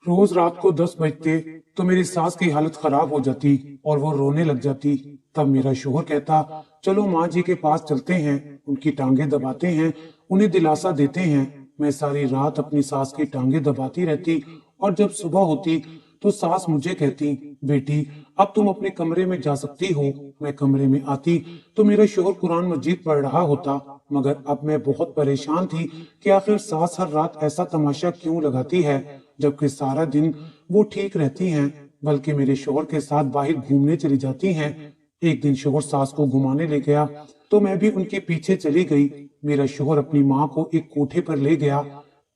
रोज रात को 10 बजते तो मेरी सास की हालत खराब हो जाती और वो रोने लग जाती। तब मेरा शोहर कहता, चलो माँ जी के पास चलते हैं, उनकी टांगे दबाते हैं, उन्हें दिलासा देते हैं। मैं सारी रात अपनी सास की टांगे दबाती रहती और जब सुबह होती तो सास मुझे कहती, बेटी अब तुम अपने कमरे में जा सकती हो। मैं कमरे में आती तो मेरा शोहर कुरान मजीद पढ़ रहा होता, मगर अब मैं बहुत परेशान थी कि आखिर सास हर रात ऐसा तमाशा क्यों लगाती है, जबकि सारा दिन वो ठीक रहती हैं, बल्कि मेरे शोहर के साथ बाहर घूमने चली जाती हैं। एक दिन शोहर सास को घुमाने ले गया तो मैं भी उनके पीछे चली गई। मेरा शोहर अपनी माँ को एक कोठे पर ले गया,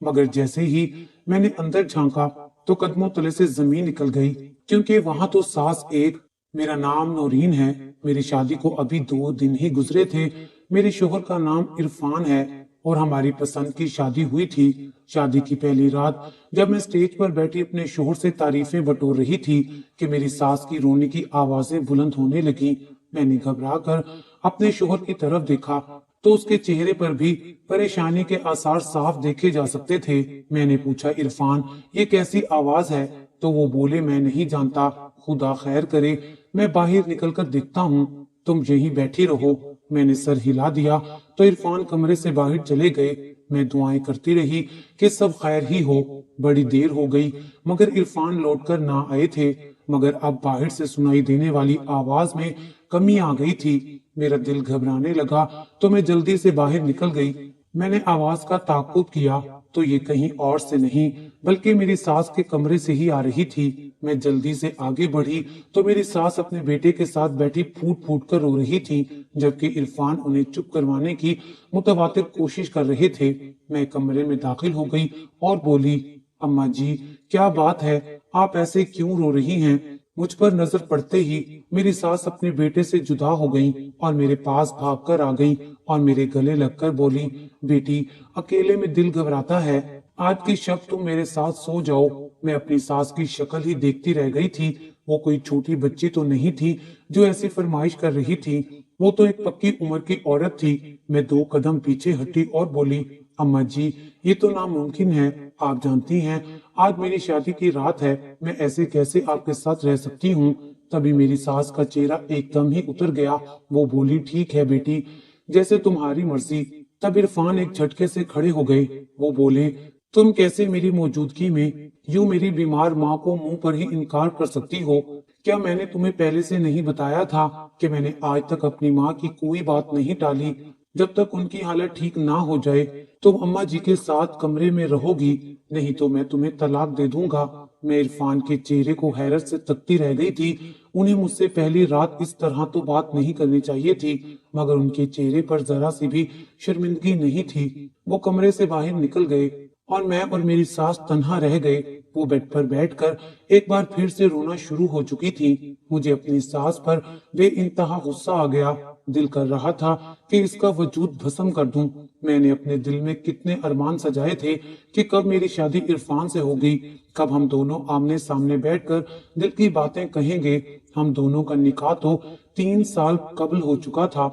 मगर जैसे ही मैंने अंदर झांका तो कदमों तले से जमीन निकल गई, क्योंकि वहां तो सास एक। मेरा नाम नौरीन है। मेरी शादी को अभी 2 दिन ही गुजरे थे। मेरे शोहर का नाम इरफान है और हमारी पसंद की शादी हुई थी। शादी की पहली रात जब मैं स्टेज पर बैठी अपने शोहर से तारीफें बटोर रही थी कि मेरी सास की रोने की आवाजें बुलंद होने लगी। मैंने घबरा कर अपने शोहर की तरफ देखा तो उसके चेहरे पर भी परेशानी के आसार साफ देखे जा सकते थे। मैंने पूछा, इरफान ये कैसी आवाज है? तो वो बोले, मैं नहीं जानता, खुदा खैर करे, मैं बाहर निकलकर देखता हूँ, तुम यहीं बैठी रहो। मैंने सर हिला दिया तो इरफान कमरे से बाहर चले गए। मैं दुआएं करती रही कि सब खैर ही हो। बड़ी देर हो गई मगर इरफान लौटकर ना आए थे। मगर अब बाहर से सुनाई देने वाली आवाज में कमी आ गई थी। मेरा दिल घबराने लगा तो मैं जल्दी से बाहर निकल गई। मैंने आवाज का ताकुब किया तो ये कहीं और से नहीं बल्कि मेरी सास के कमरे से ही आ रही थी। मैं जल्दी से आगे बढ़ी तो मेरी सास अपने बेटे के साथ बैठी फूट फूट कर रो रही थी, जबकि इरफान उन्हें चुप करवाने की मुतवातिर कोशिश कर रहे थे। मैं कमरे में दाखिल हो गई और बोली, अम्मा जी क्या बात है, आप ऐसे क्यों रो रही हैं? मुझ पर नजर पड़ते ही मेरी सास अपने बेटे से जुदा हो गई और मेरे पास भागकर आ गई और मेरे गले लगकर बोली, बेटी अकेले में दिल घबराता है, आज की शब तुम मेरे साथ सो जाओ। मैं अपनी सास की शक्ल ही देखती रह गई थी। वो कोई छोटी बच्ची तो नहीं थी जो ऐसी फरमाइश कर रही थी, वो तो एक पक्की उम्र की औरत थी। मैं 2 कदम पीछे हटी और बोली, अम्मा जी ये तो नामुमकिन है, आप जानती हैं आज मेरी शादी की रात है, मैं ऐसे कैसे आपके साथ रह सकती हूँ। तभी मेरी सास का चेहरा एकदम ही उतर गया। वो बोली, ठीक है बेटी, जैसे तुम्हारी मर्जी। तब इरफान एक झटके से खड़े हो गए। वो बोले, तुम कैसे मेरी मौजूदगी में यूं मेरी बीमार माँ को मुंह पर ही इनकार कर सकती हो? क्या मैंने तुम्हें पहले से नहीं बताया था कि मैंने आज तक अपनी माँ की कोई बात नहीं टाली? जब तक उनकी हालत ठीक ना हो जाए तुम अम्मा जी के साथ कमरे में रहोगी, नहीं तो मैं तुम्हें तलाक दे दूंगा। मैं इरफान के चेहरे को हैरत से तकती रह गई थी। उन्हें मुझसे पहली रात इस तरह तो बात नहीं करनी चाहिए थी, मगर उनके चेहरे पर जरा सी भी शर्मिंदगी नहीं थी। वो कमरे से बाहर निकल गए और मैं और मेरी सास तन्हा रह गए। वो बेड पर बैठकर एक बार फिर से रोना शुरू हो चुकी थी। मुझे अपनी सास पर बेइंतहा गुस्सा आ गया। दिल कर रहा था कि इसका वजूद भस्म कर दूं। मैंने अपने दिल में कितने अरमान सजाए थे कि कब मेरी शादी इरफान से होगी, कब हम दोनों आमने सामने बैठकर दिल की बातें कहेंगे। हम दोनों का निकाह तो 3 साल कबल हो चुका था।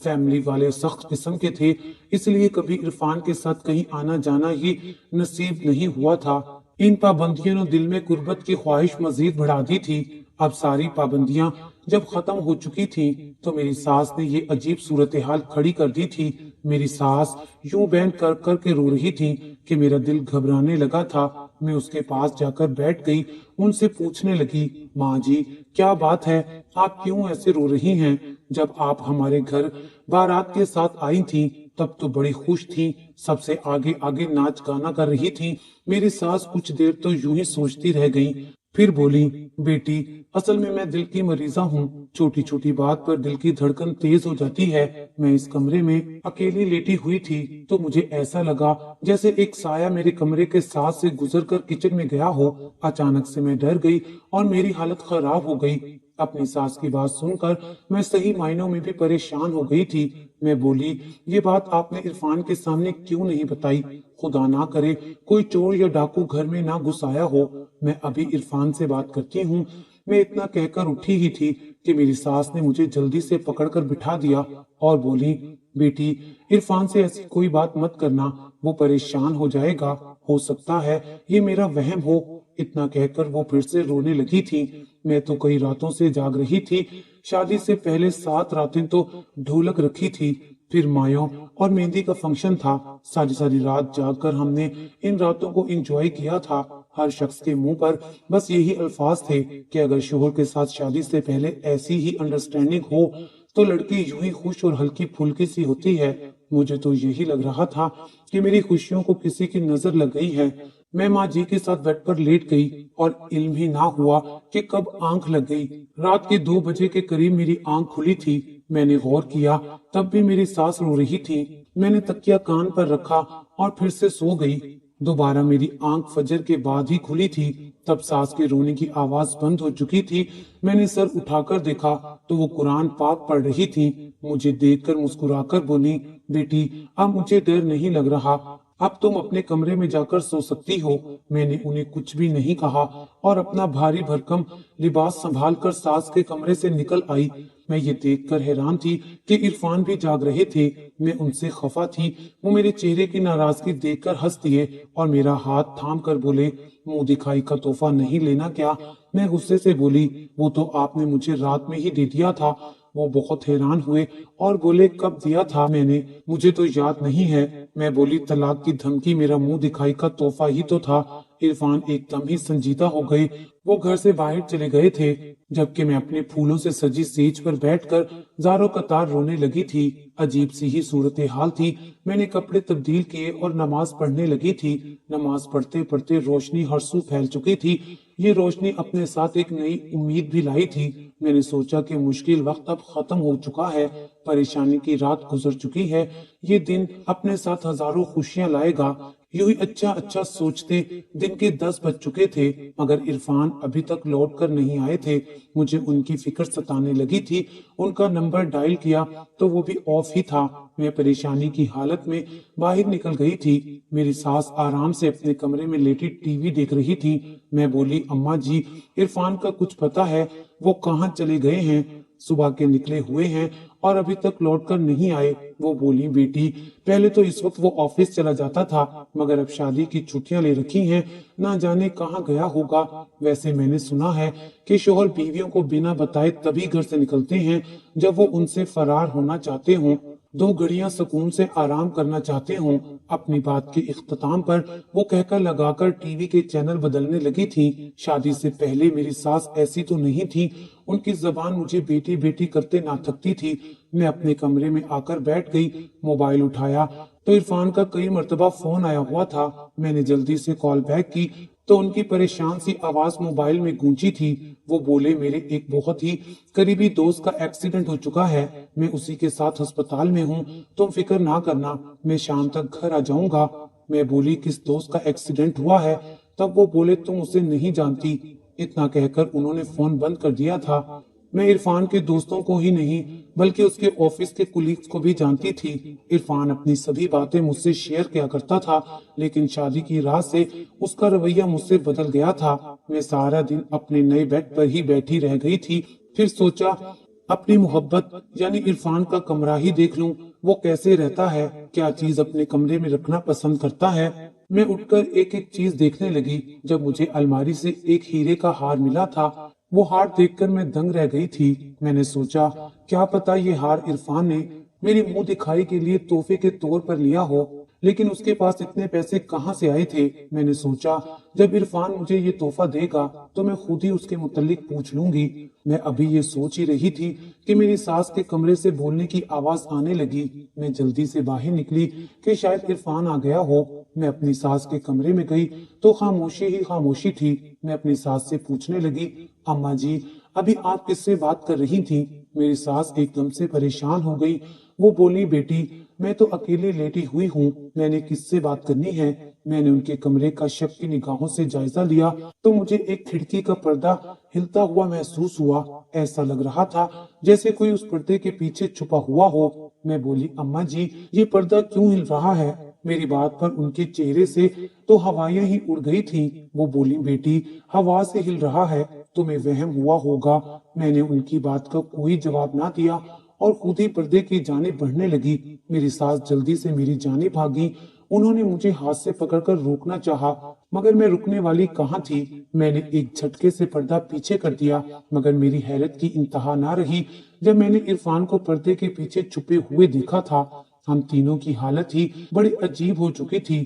फैमिली वाले सख्त किस्म के थे, इसलिए कभी इरफान के साथ कहीं आना जाना ही नसीब नहीं हुआ था। इन पाबंदियों ने दिल में गुर्बत की ख्वाहिश मजीद बढ़ा दी थी। अब सारी पाबंदियां जब खत्म हो चुकी थी तो मेरी सास ने ये अजीब सूरत हाल खड़ी कर दी थी। मेरी सास यूं बैन कर कर के रो रही थी कि मेरा दिल घबराने लगा था। मैं उसके पास जाकर बैठ गई, उनसे पूछने लगी, माँ जी क्या बात है, आप क्यों ऐसे रो रही हैं? जब आप हमारे घर बारात के साथ आई थी तब तो बड़ी खुश थी, सबसे आगे आगे नाच गाना कर रही थी। मेरी सास कुछ देर तो यूं ही सोचती रह गई, फिर बोली, बेटी असल में मैं दिल की मरीजा हूँ, छोटी छोटी बात पर दिल की धड़कन तेज हो जाती है। मैं इस कमरे में अकेली लेटी हुई थी तो मुझे ऐसा लगा जैसे एक साया मेरे कमरे के साथ से गुजरकर किचन में गया हो। अचानक से मैं डर गई और मेरी हालत खराब हो गई। अपनी सास की बात सुनकर मैं सही मायनों में भी परेशान हो गई थी। मैं बोली, ये बात आपने इरफान के सामने क्यों नहीं बताई? खुदा ना करे कोई चोर या डाकू घर में ना घुस आया हो, मैं अभी इरफान से बात करती हूँ। मैं इतना कहकर उठी ही थी कि मेरी सास ने मुझे जल्दी से पकड़कर बिठा दिया और बोली, बेटी इरफान से ऐसी कोई बात मत करना, वो परेशान हो जाएगा, हो सकता है ये मेरा वहम हो। इतना कहकर वो फिर से रोने लगी थी। मैं तो कई रातों से जाग रही थी। शादी से पहले 7 रातें तो ढोलक रखी थी, फिर मायों और मेहंदी का फंक्शन था। सारी सारी रात जागकर हमने इन रातों को एंजॉय किया था। हर शख्स के मुंह पर बस यही अल्फाज थे कि अगर शोहर के साथ शादी से पहले ऐसी ही अंडरस्टैंडिंग हो तो लड़की यूं ही खुश और हल्की फुल्की सी होती है। मुझे तो यही लग रहा था कि मेरी खुशियों को किसी की नजर लग गई है। मैं माँ जी के साथ बेड पर लेट गई और इल्म ही ना हुआ कि कब आंख लग गई। रात के 2 बजे के करीब मेरी आंख खुली थी। मैंने गौर किया, तब भी मेरी सास रो रही थी। मैंने तकिया कान पर रखा और फिर से सो गई। दोबारा मेरी आंख फजर के बाद ही खुली थी। तब सास के रोने की आवाज बंद हो चुकी थी। मैंने सर उठाकर देखा तो वो कुरान पाक पढ़ रही थी। मुझे देखकर मुस्कुराकर बोली, बेटी अब मुझे डर नहीं लग रहा, अब तुम अपने कमरे में जाकर सो सकती हो। मैंने उन्हें कुछ भी नहीं कहा और अपना भारी भरकम लिबास संभाल कर सास के कमरे से निकल आई। मैं ये देखकर हैरान थी कि इरफान भी जाग रहे थे। मैं उनसे खफा थी। वो मेरे चेहरे की नाराजगी देखकर हंस दिए और मेरा हाथ थाम कर बोले, मुंह दिखाई का तोहफा नहीं लेना क्या? मैं गुस्से से बोली, वो तो आपने मुझे रात में ही दे दिया था। वो बहुत हैरान हुए और बोले, कब दिया था मैंने? मुझे तो याद नहीं है। मैं बोली, तलाक की धमकी मेरा मुंह दिखाई का तोहफा ही तो था। इरफान एकदम ही संजीदा हो गए। वो घर से बाहर चले गए थे, जबकि मैं अपने फूलों से सजी सेज पर बैठकर ज़ारो कतार रोने लगी थी। अजीब सी ही सूरत हाल थी। मैंने कपड़े तब्दील किए और नमाज पढ़ने लगी थी। नमाज पढ़ते पढ़ते रोशनी हर सू फैल चुकी थी। ये रोशनी अपने साथ एक नई उम्मीद भी लाई थी। मैंने सोचा कि मुश्किल वक्त अब खत्म हो चुका है, परेशानी की रात गुजर चुकी है। ये दिन अपने साथ हजारों खुशियां लाएगा। यूं ही अच्छा अच्छा सोचते दिन के 10 बज चुके थे, मगर इरफान अभी तक लौट कर नहीं आए थे। मुझे उनकी फिक्र सताने लगी थी। उनका नंबर डायल किया तो वो भी ऑफ ही था। मैं परेशानी की हालत में बाहर निकल गई थी। मेरी सास आराम से अपने कमरे में लेटी टीवी देख रही थी। मैं बोली, अम्मा जी, इरफान का कुछ पता है? वो कहाँ चले गए हैं? सुबह के निकले हुए हैं और अभी तक लौट कर नहीं आए। वो बोली, बेटी पहले तो इस वक्त वो ऑफिस चला जाता था, मगर अब शादी की छुट्टियां ले रखी हैं, ना जाने कहाँ गया होगा। वैसे मैंने सुना है कि शोहर बीवियों को बिना बताए तभी घर से निकलते हैं जब वो उनसे फरार होना चाहते हों, 2 घड़ियां सुकून से आराम करना चाहते हों। अपनी बात के इख्तिताम पर वो कहकर लगाकर टीवी के चैनल बदलने लगी थी। शादी से पहले मेरी सास ऐसी तो नहीं थी। उनकी जबान मुझे बेटी बेटी करते ना थकती थी। मैं अपने कमरे में आकर बैठ गई। मोबाइल उठाया तो इरफान का कई मर्तबा फोन आया हुआ था। मैंने जल्दी से कॉल बैक की तो उनकी परेशान सी आवाज मोबाइल में गूंजी थी। वो बोले, मेरे एक बहुत ही करीबी दोस्त का एक्सीडेंट हो चुका है, मैं उसी के साथ अस्पताल में हूँ, तुम फिक्र ना करना, मैं शाम तक घर आ जाऊंगा। मैं बोली, किस दोस्त का एक्सीडेंट हुआ है? तब वो बोले, तुम उसे नहीं जानती। इतना कहकर उन्होंने फोन बंद कर दिया था। मैं इरफान के दोस्तों को ही नहीं बल्कि उसके ऑफिस के कुलीग्स को भी जानती थी। इरफान अपनी सभी बातें मुझसे शेयर किया करता था, लेकिन शादी की रात से उसका रवैया मुझसे बदल गया था। मैं सारा दिन अपने नए बेड पर ही बैठी रह गई थी। फिर सोचा, अपनी मोहब्बत यानी इरफान का कमरा ही देख लूं। वो कैसे रहता है, क्या चीज अपने कमरे में रखना पसंद करता है। मैं उठकर एक एक चीज देखने लगी। जब मुझे अलमारी से एक हीरे का हार मिला था, वो हार देखकर मैं दंग रह गई थी। मैंने सोचा, क्या पता ये हार इरफान ने मेरी मुंह दिखाई के लिए तोहफे के तौर पर लिया हो, लेकिन उसके पास इतने पैसे कहाँ से आए थे। मैंने सोचा, जब इरफान मुझे ये तोहफा देगा तो मैं खुद ही उसके मुतल्लिक पूछ लूंगी। मैं अभी ये सोच ही रही थी कि मेरी सास के कमरे से बोलने की आवाज आने लगी। मैं जल्दी से बाहर निकली कि शायद इरफान आ गया हो। मैं अपनी सास के कमरे में गई तो खामोशी ही खामोशी थी। मैं अपनी सास से पूछने लगी, अम्मा जी, अभी आप किससे बात कर रही थी? मेरी सास एकदम से परेशान हो गई। वो बोली, बेटी मैं तो अकेली लेटी हुई हूँ, मैंने किससे बात करनी है। मैंने उनके कमरे का शक की निगाहों से जायजा लिया तो मुझे एक खिड़की का पर्दा हिलता हुआ महसूस हुआ। ऐसा लग रहा था जैसे कोई उस पर्दे के पीछे छुपा हुआ हो। मैं बोली, अम्मा जी, ये पर्दा क्यों हिल रहा है? मेरी बात पर उनके चेहरे से तो हवाएं ही उड़ गई थी। वो बोली, बेटी हवा से हिल रहा है, तुम्हें वहम हुआ होगा। मैंने उनकी बात का कोई जवाब ना दिया और खुद ही पर्दे की जानिब बढ़ने लगी। मेरी सास जल्दी से मेरी जानिब भागी। उन्होंने मुझे हाथ से पकड़कर रोकना चाहा, मगर मैं रुकने वाली कहाँ थी। मैंने एक झटके से पर्दा पीछे कर दिया, मगर मेरी हैरत की इंतहा ना रही जब मैंने इरफान को पर्दे के पीछे छुपे हुए देखा था। हम तीनों की हालत ही बड़ी अजीब हो चुकी थी,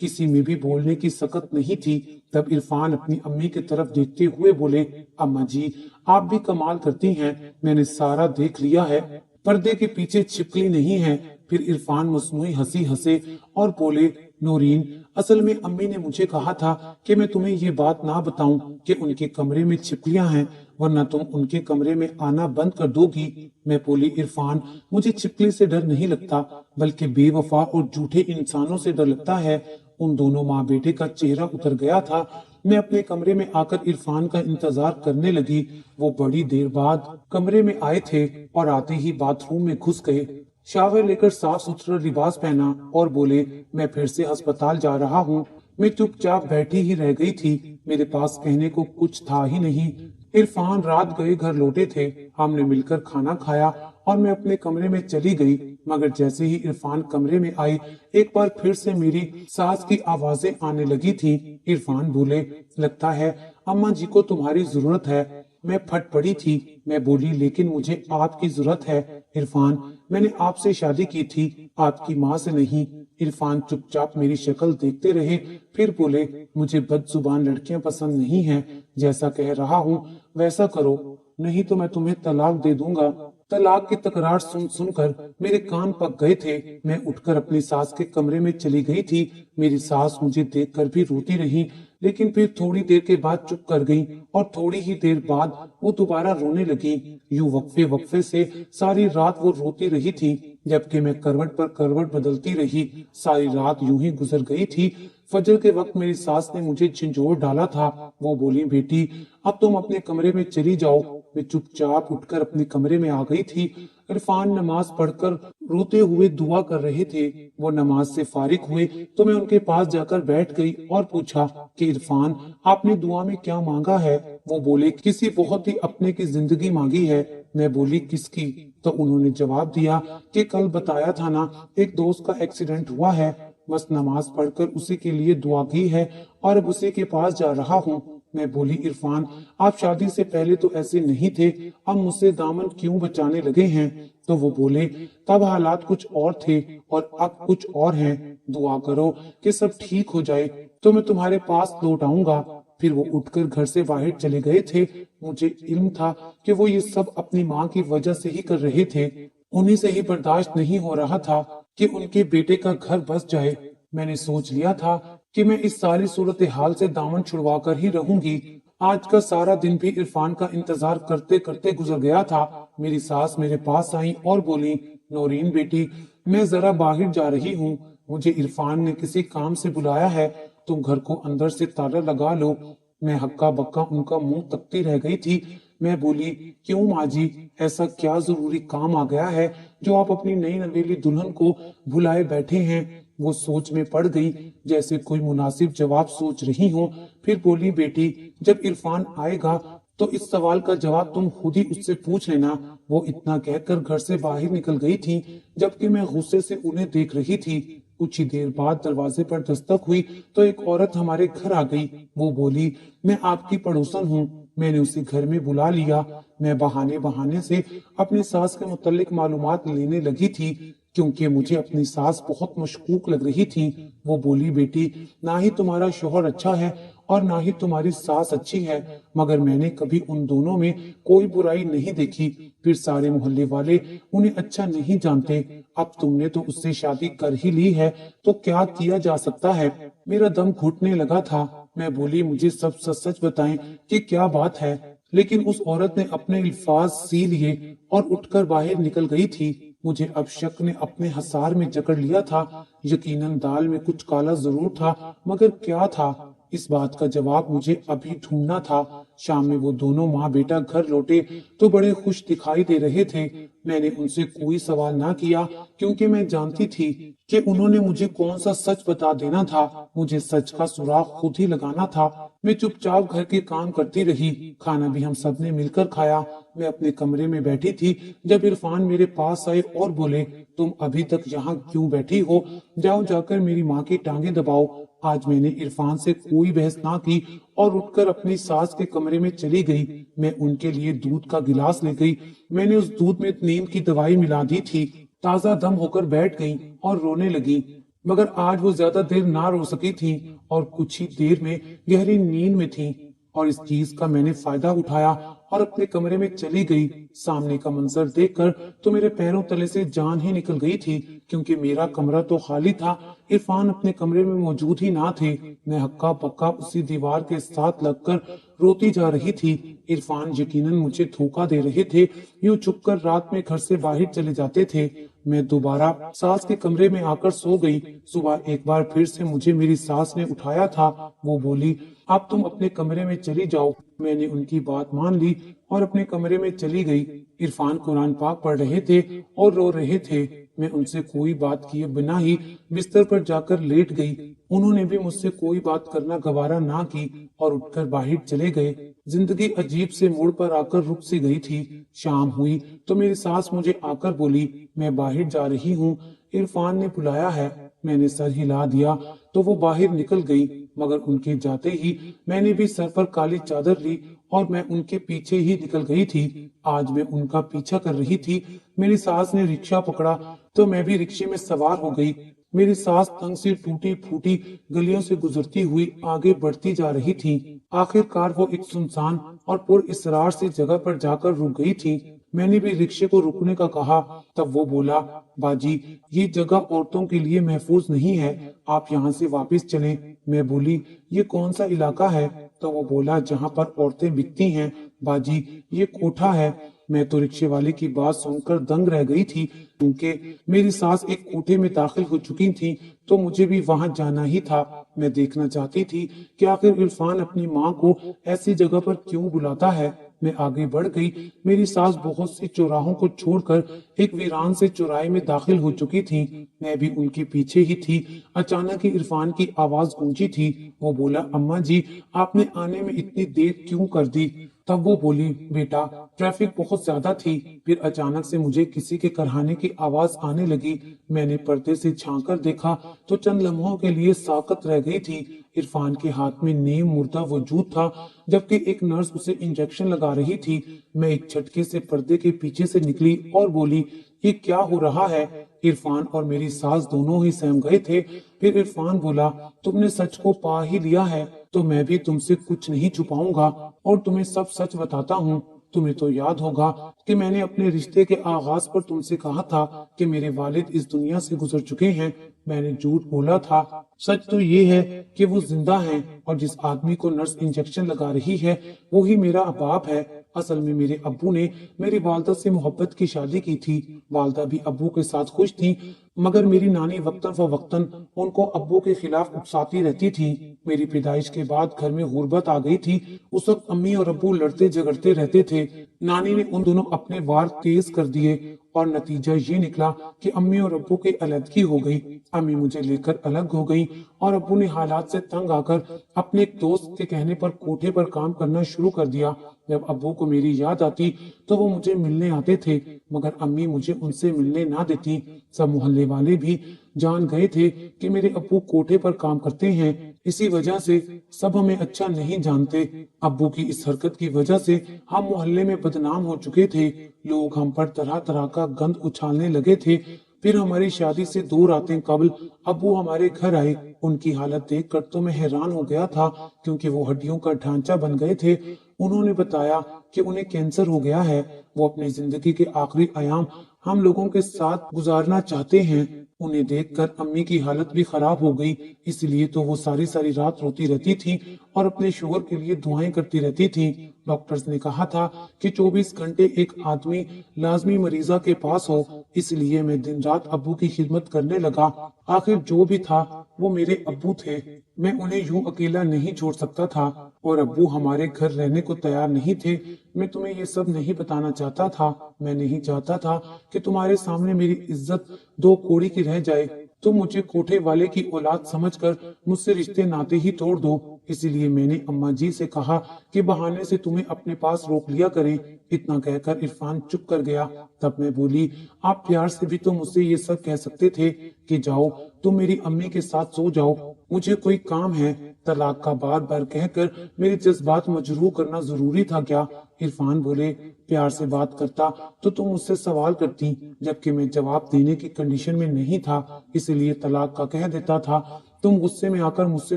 किसी में भी बोलने की सकत नहीं थी। तब इरफान अपनी अम्मी की तरफ देखते हुए बोले, अम्मा जी, आप भी कमाल करती हैं, मैंने सारा देख लिया है, पर्दे के पीछे छिपकली नहीं है। फिर इरफान मसनूई हंसी हंसे और बोले, नौरीन, असल में अम्मी ने मुझे कहा था कि मैं तुम्हें ये बात ना बताऊं कि उनके कमरे में छिपकलियां हैं, वरना तुम उनके कमरे में आना बंद कर दोगी। मैं बोली, इरफान, मुझे छिपकली से डर नहीं लगता, बल्कि बेवफा और झूठे इंसानों से डर लगता है। उन दोनों माँ बेटे का चेहरा उतर गया था। मैं अपने कमरे में आकर इरफान का इंतजार करने लगी। वो बड़ी देर बाद कमरे में आए थे और आते ही बाथरूम में घुस गए। शावर लेकर साफ सुथरा लिबास पहना और बोले, मैं फिर से अस्पताल जा रहा हूँ। मैं चुपचाप बैठी ही रह गई थी, मेरे पास कहने को कुछ था ही नहीं। इरफान रात गए घर लौटे थे, हमने मिलकर खाना खाया और मैं अपने कमरे में चली गई। मगर जैसे ही इरफान कमरे में आई, एक बार फिर से मेरी सास की आवाजें आने लगी थी। इरफान बोले, लगता है अम्मा जी को तुम्हारी जरूरत है। मैं फट पड़ी थी। मैं बोली, लेकिन मुझे आपकी जरूरत है। इरफान, मैंने आपसे शादी की थी, आपकी माँ से नहीं। इरफान चुपचाप मेरी शक्ल देखते रहे, फिर बोले, मुझे बदजुबान लड़कियां पसंद नहीं हैं। जैसा कह रहा हूँ वैसा करो, नहीं तो मैं तुम्हें तलाक दे दूंगा। तलाक की तकरार सुन सुनकर मेरे कान पक गए थे। मैं उठकर अपनी सास के कमरे में चली गई थी। मेरी सास मुझे देखकर भी रोती रही, लेकिन फिर थोड़ी देर के बाद चुप कर गई और थोड़ी ही देर बाद वो दोबारा रोने लगी। यूं वक्फे वक्फे से सारी रात वो रोती रही थी, जबकि मैं करवट पर करवट बदलती रही। सारी रात यूं ही गुजर गई थी। फजर के वक्त मेरी सास ने मुझे झंझोर डाला था। वो बोली, बेटी, अब तुम अपने कमरे में चली जाओ। मैं चुपचाप उठकर अपने कमरे में आ गई थी। इरफान नमाज पढ़कर रोते हुए दुआ कर रहे थे। वो नमाज से फारिग हुए तो मैं उनके पास जाकर बैठ गई और पूछा कि इरफान, आपने दुआ में क्या मांगा है? वो बोले, किसी बहुत ही अपने की जिंदगी मांगी है। मैं बोली, किसकी? तो उन्होंने जवाब दिया कि कल बताया था ना, एक दोस्त का एक्सीडेंट हुआ है, बस नमाज पढ़कर उसी के लिए दुआ की है और अब उसी के पास जा रहा हूँ। मैं बोली, इरफान, आप शादी से पहले तो ऐसे नहीं थे, अब मुझसे दामन क्यों बचाने लगे हैं? तो वो बोले, तब हालात कुछ और थे और अब कुछ और हैं। दुआ करो कि सब ठीक हो जाए तो मैं तुम्हारे पास लौट आऊंगा। फिर वो उठकर घर से बाहर चले गए थे। मुझे इल्म था कि वो ये सब अपनी माँ की वजह से ही कर रहे थे। उन्हीं से ही बर्दाश्त नहीं हो रहा था कि उनके बेटे का घर बस जाए। मैंने सोच लिया था कि मैं इस सारी सूरत हाल से दामन छुड़वा कर ही रहूंगी। आज का सारा दिन भी इरफान का इंतजार करते करते गुजर गया था। मेरी सास मेरे पास आई और बोली, नौरीन बेटी, मैं जरा बाहर जा रही हूँ, मुझे इरफान ने किसी काम से बुलाया है, तुम घर को अंदर से ताला लगा लो। मैं हक्का बक्का उनका मुंह तकती रह गई थी। मैं बोली, क्यों माँ जी, ऐसा क्या जरूरी काम आ गया है जो आप अपनी नई नवेली दुल्हन को भुलाए बैठे हैं? वो सोच में पड़ गई, जैसे कोई मुनासिब जवाब सोच रही हो। फिर बोली, बेटी, जब इरफान आएगा तो इस सवाल का जवाब तुम खुद ही उससे पूछ लेना। वो इतना कहकर घर से बाहर निकल गई थी, जबकि मैं गुस्से से उन्हें देख रही थी। कुछ ही देर बाद दरवाजे पर दस्तक हुई तो एक औरत हमारे घर आ गई। वो बोली, मैं आपकी पड़ोसन हूँ। मैंने उसे घर में बुला लिया। मैं बहाने बहाने से अपनी सास के मुतालिक मालूमात लेने लगी थी, क्योंकि मुझे अपनी सास बहुत मशकूक लग रही थी। वो बोली, बेटी, ना ही तुम्हारा शोहर अच्छा है और ना ही तुम्हारी सास अच्छी है, मगर मैंने कभी उन दोनों में कोई बुराई नहीं देखी। फिर सारे मोहल्ले वाले उन्हें अच्छा नहीं जानते। अब तुमने तो उससे शादी कर ही ली है, तो क्या किया जा सकता है? मेरा दम घुटने लगा था। मैं बोली, मुझे सब सच सच बताएं कि क्या बात है। लेकिन उस औरत ने अपने अल्फाज सी लिए और उठकर बाहर निकल गई थी। मुझे अब शक ने अपने हसार में जकड़ लिया था। यकीनन दाल में कुछ काला जरूर था, मगर क्या था, इस बात का जवाब मुझे अभी ढूंढना था। शाम में वो दोनों माँ बेटा घर लौटे तो बड़े खुश दिखाई दे रहे थे। मैंने उनसे कोई सवाल ना किया, क्योंकि मैं जानती थी कि उन्होंने मुझे कौन सा सच बता देना था। मुझे सच का सुराग खुद ही लगाना था। मैं चुपचाप घर के काम करती रही। खाना भी हम सब ने मिलकर खाया। मैं अपने कमरे में बैठी थी जब इरफान मेरे पास आए और बोले, तुम अभी तक यहाँ क्यों बैठी हो? जाओ जाकर मेरी माँ की टांगें दबाओ। आज मैंने इरफान से कोई बहस ना की और उठकर अपनी सास के कमरे में चली गई। मैं उनके लिए दूध का गिलास ले गई। मैंने उस दूध में नींद की दवाई मिला दी थी। ताजा दम होकर बैठ गई और रोने लगी। मगर आज वो ज्यादा देर ना रो सकी थी और कुछ ही देर में गहरी नींद में थी। और इस चीज का मैंने फायदा उठाया और अपने कमरे में चली गई। सामने का मंजर देखकर तो मेरे पैरों तले से जान ही निकल गई थी, क्योंकि मेरा कमरा तो खाली था। इरफान अपने कमरे में मौजूद ही ना थे। मैं हक्का बक्का उसी दीवार के साथ लगकर रोती जा रही थी। इरफान यकीनन मुझे धोखा दे रहे थे। यूं छुपकर रात में घर से बाहर चले जाते थे। मैं दोबारा सास के कमरे में आकर सो गई। सुबह एक बार फिर से मुझे मेरी सास ने उठाया था। वो बोली, अब तुम अपने कमरे में चली जाओ। मैंने उनकी बात मान ली और अपने कमरे में चली गई। इरफान कुरान पाक पढ़ रहे थे और रो रहे थे। मैं उनसे कोई बात किए बिना ही बिस्तर पर जाकर लेट गई। उन्होंने भी मुझसे कोई बात करना गवारा ना की और उठकर बाहर चले गए। जिंदगी अजीब से मोड़ पर आकर रुक सी गई थी। शाम हुई तो मेरी सास मुझे आकर बोली, मैं बाहर जा रही हूँ, इरफान ने बुलाया है। मैंने सर हिला दिया तो वो बाहर निकल गई। मगर उनके जाते ही मैंने भी सर पर काली चादर ली और मैं उनके पीछे ही निकल गई थी। आज मैं उनका पीछा कर रही थी। मेरी सास ने रिक्शा पकड़ा तो मैं भी रिक्शे में सवार हो गई। मेरी सास तंग सी टूटी फूटी गलियों से गुजरती हुई आगे बढ़ती जा रही थी। आखिरकार वो एक सुनसान और पुरअसरार सी जगह पर जाकर रुक गई थी। मैंने भी रिक्शे को रुकने का कहा। तब वो बोला, बाजी, ये जगह औरतों के लिए महफूज नहीं है, आप यहाँ से वापस चलें। मैं बोली, ये कौन सा इलाका है? तो वो बोला, जहाँ पर औरतें बिकती हैं। बाजी, ये कोठा है। मैं तो रिक्शे वाले की बात सुनकर दंग रह गई थी, क्योंकि मेरी सास एक कोठे में दाखिल हो चुकी थी तो मुझे भी वहां जाना ही था। मैं देखना चाहती थी कि आखिर इरफान अपनी माँ को ऐसी जगह पर क्यों बुलाता है। मैं आगे बढ़ गई। मेरी सास बहुत सी चौराहों को छोड़कर एक वीरान से चौराहे में दाखिल हो चुकी थी। मैं भी उनके पीछे ही थी। अचानक ही इरफान की आवाज गूंजी थी। वो बोला, अम्मा जी, आपने आने में इतनी देर क्यों कर दी? तब वो बोली, बेटा, ट्रैफिक बहुत ज्यादा थी। फिर अचानक से मुझे किसी के करहाने की आवाज आने लगी। मैंने पर्दे से झांक कर देखा तो चंद लम्हों के लिए साकत रह गई थी। इरफान के हाथ में नीम मुर्दा वजूद था, जबकि एक नर्स उसे इंजेक्शन लगा रही थी। मैं एक झटके से पर्दे के पीछे से निकली और बोली, ये क्या हो रहा है? इरफान और मेरी सास दोनों ही सहम गए थे। फिर इरफान बोला, तुमने सच को पा ही लिया है तो मैं भी तुमसे कुछ नहीं छुपाऊंगा और तुम्हें सब सच बताता हूँ। तुम्हें तो याद होगा कि मैंने अपने रिश्ते के आगाज पर तुमसे कहा था कि मेरे वालिद इस दुनिया से गुजर चुके हैं। मैंने झूठ बोला था। सच तो ये है कि वो जिंदा हैं और जिस आदमी को नर्स इंजेक्शन लगा रही है वो ही मेरा बाप है। असल में मेरे अब्बू ने मेरी वालदा से मोहब्बत की शादी की थी। वालदा भी अब्बू के साथ खुश थी, मगर मेरी नानी वक्तन फवक्तन उनको अब्बू के खिलाफ उकसाती रहती थी। मेरी पैदाइश के बाद घर में गुर्बत आ गई थी। उस वक्त अम्मी और अब्बू लड़ते झगड़ते रहते थे। नानी ने उन दोनों अपने वार तेज कर दिए और नतीजा ये निकला कि अम्मी और अब्बू की अलग हो गई। अम्मी मुझे लेकर अलग हो गई और अब्बू ने हालात से तंग आकर अपने एक दोस्त के कहने पर कोठे पर काम करना शुरू कर दिया। जब अब्बू को मेरी याद आती तो वो मुझे मिलने आते थे, मगर अम्मी मुझे उनसे मिलने ना देती। सब मोहल्ले वाले भी जान गए थे कि मेरे अब्बू कोठे पर काम करते हैं। इसी वजह से सब हमें अच्छा नहीं जानते। अब्बू की इस हरकत की वजह से हम मोहल्ले में बदनाम हो चुके थे। लोग हम पर तरह तरह का गंद उछालने लगे थे। फिर हमारी शादी से 2 रातें कबल अब्बू हमारे घर आए। उनकी हालत देखकर तो मैं हैरान हो गया था, क्योंकि वो हड्डियों का ढांचा बन गए थे। उन्होंने बताया कि उन्हें कैंसर हो गया है। वो अपनी जिंदगी के आखिरी अयाम हम लोगों के साथ गुजारना चाहते हैं। उन्हें देखकर अम्मी की हालत भी खराब हो गई, इसलिए तो वो सारी सारी रात रोती रहती थी और अपने शोहर के लिए दुआएं करती रहती थी। डॉक्टर्स ने कहा था कि 24 घंटे एक आदमी लाजमी मरीजा के पास हो, इसलिए मैं दिन रात अब्बू की खिदमत करने लगा। आखिर जो भी था वो मेरे अब्बू थे। मैं उन्हें यूं अकेला नहीं छोड़ सकता था और अब्बू हमारे घर रहने को तैयार नहीं थे। मैं तुम्हें ये सब नहीं बताना चाहता था। मैं नहीं चाहता था कि तुम्हारे सामने मेरी इज्जत 2 कौड़ी की रह जाए। तुम मुझे कोठे वाले की औलाद समझकर मुझसे रिश्ते नाते ही तोड़ दो। इसीलिए मैंने अम्मा जी से कहा कि बहाने से तुम्हें अपने पास रोक लिया करें। इतना कहकर इरफान चुप कर गया। तब मैं बोली, आप प्यार से भी तो मुझसे ये सब कह सकते थे कि जाओ तुम मेरी अम्मी के साथ सो जाओ, मुझे कोई काम है। तलाक का बार बार कहकर मेरे जज्बात मजरूह करना जरूरी था क्या? इरफान बोले, प्यार से बात करता तो तुम मुझसे सवाल करती, जबकि मैं जवाब देने की कंडीशन में नहीं था, इसलिए तलाक का कह देता था। तुम गुस्से में आकर मुझसे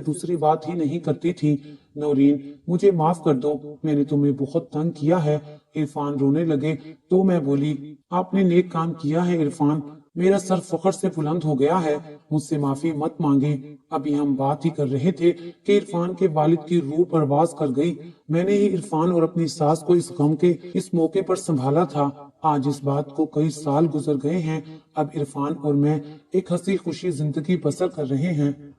दूसरी बात ही नहीं करती थी। नौरीन, मुझे माफ कर दो, मैंने तुम्हें बहुत तंग किया है। इरफान रोने लगे तो मैं बोली, आपने नेक काम किया है इरफान, मेरा सर फख्र से बुलंद हो गया है, मुझसे माफी मत मांगे। अभी हम बात ही कर रहे थे कि इरफान के वालिद की रूह परवाज कर गई। मैंने ही इरफान और अपनी सास को इस गम के इस मौके पर संभाला था। आज इस बात को कई साल गुजर गए हैं। अब इरफान और मैं एक हंसी खुशी जिंदगी बसर कर रहे हैं।